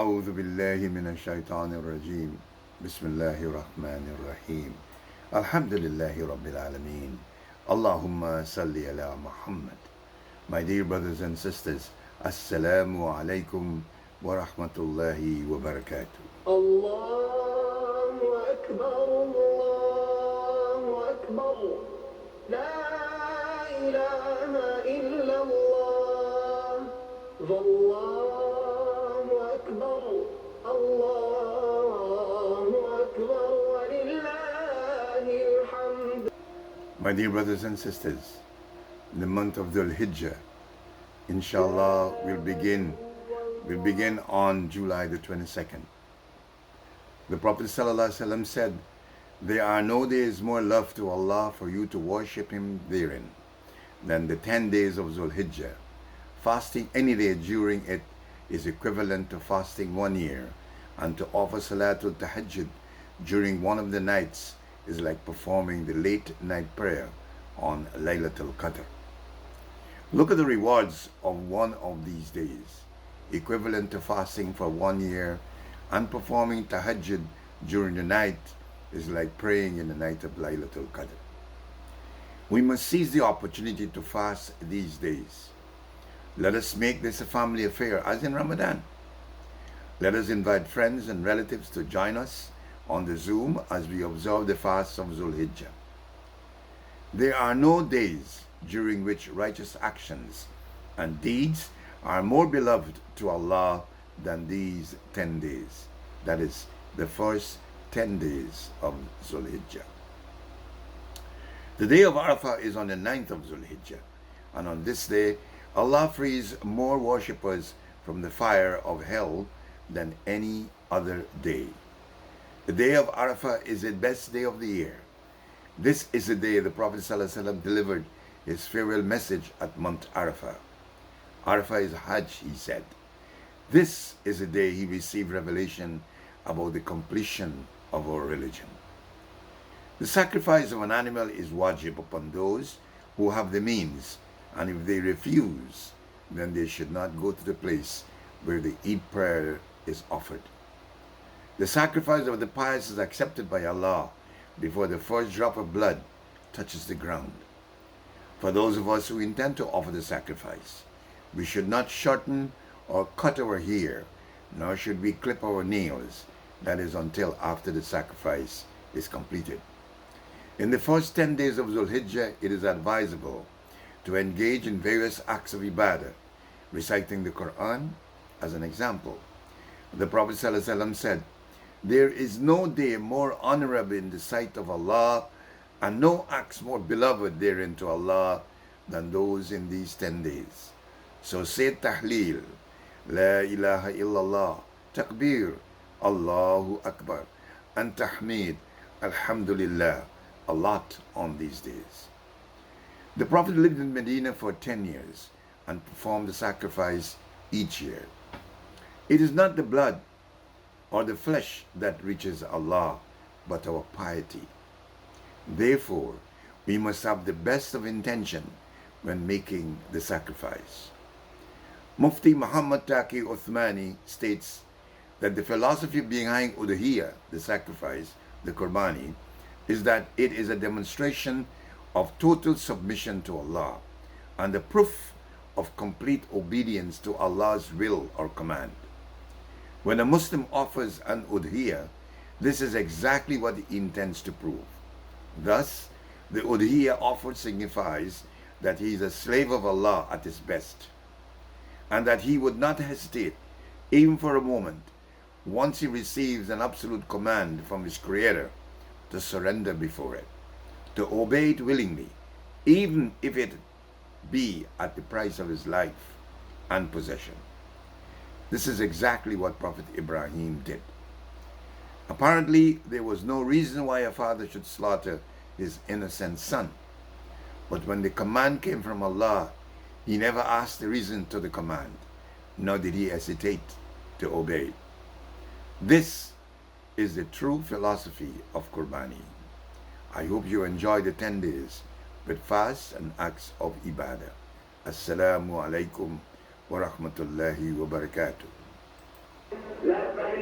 أعوذ بالله من الشيطان الرجيم بسم الله الرحمن الرحيم الحمد لله رب العالمين اللهم صل على محمد. My dear brothers and sisters, Assalamu alaikum wa rahmatullahi wa barakatuh. Allahu Akbar, Allahu Akbar, La ilaha illallah, Wallahu Akbar, Allahu Akbar, wa lillahil hamd. My dear brothers and sisters, the month of Dhul Hijjah, inshallah, will begin on July the 22nd. The Prophet ﷺ said, there are no days more loved to Allah for you to worship Him therein than the 10 days of Dhul Hijjah. Fasting any day during it is equivalent to fasting 1 year, and to offer Salatul Tahajjud during one of the nights is like performing the late night prayer on Laylatul Qadr. Look at the rewards of one of these days, equivalent to fasting for 1 year, and performing tahajjud during the night is like praying in the night of Laylatul Qadr. We must seize the opportunity to fast these days. Let us make this a family affair as in Ramadan. Let us invite friends and relatives to join us on the Zoom as we observe the fast of Dhul Hijjah. There are no days during which righteous actions and deeds are more beloved to Allah than these 10 days. That is, the first 10 days of Dhul Hijjah. The day of Arafah is on the 9th of Dhul Hijjah, and on this day, Allah frees more worshippers from the fire of hell than any other day. The day of Arafah is the best day of the year. This is the day the Prophet ﷺ delivered his farewell message at Mount Arafah. Arafah is Hajj, he said. This is the day he received revelation about the completion of our religion. The sacrifice of an animal is wajib upon those who have the means, and if they refuse, then they should not go to the place where the Eid prayer is offered. The sacrifice of the pious is accepted by Allah before the first drop of blood touches the ground. For those of us who intend to offer the sacrifice, we should not shorten or cut our hair, nor should we clip our nails, that is, until after the sacrifice is completed. In the first 10 days of Dhul Hijjah, it is advisable to engage in various acts of ibadah, reciting the Quran as an example. The Prophet ﷺ said, there is no day more honorable in the sight of Allah, and no acts more beloved therein to Allah than those in these 10 days. So say Tahleel, La ilaha illallah, Takbir, Allahu Akbar, and Tahmid, Alhamdulillah, a lot on these days. The Prophet lived in Medina for 10 years and performed the sacrifice each year. It is not the blood or the flesh that reaches Allah, but our piety. Therefore, we must have the best of intention when making the sacrifice. Mufti Muhammad Taqi Uthmani states that the philosophy behind Udhiyah, the sacrifice, the Qurbani, is that it is a demonstration of total submission to Allah and the proof of complete obedience to Allah's will or command. When a Muslim offers an Udhiyah, this is exactly what he intends to prove. Thus, the Udhiyah offered signifies that he is a slave of Allah at his best, and that he would not hesitate, even for a moment, once he receives an absolute command from his Creator, to surrender before it, to obey it willingly, even if it be at the price of his life and possession. This is exactly what Prophet Ibrahim did. Apparently, there was no reason why a father should slaughter his innocent son. But when the command came from Allah, he never asked the reason to the command, nor did he hesitate to obey. This is the true philosophy of Qurbani. I hope you enjoy the 10 days with fasts and acts of ibadah. Assalamu alaikum wa rahmatullahi wa barakatuh. لبيك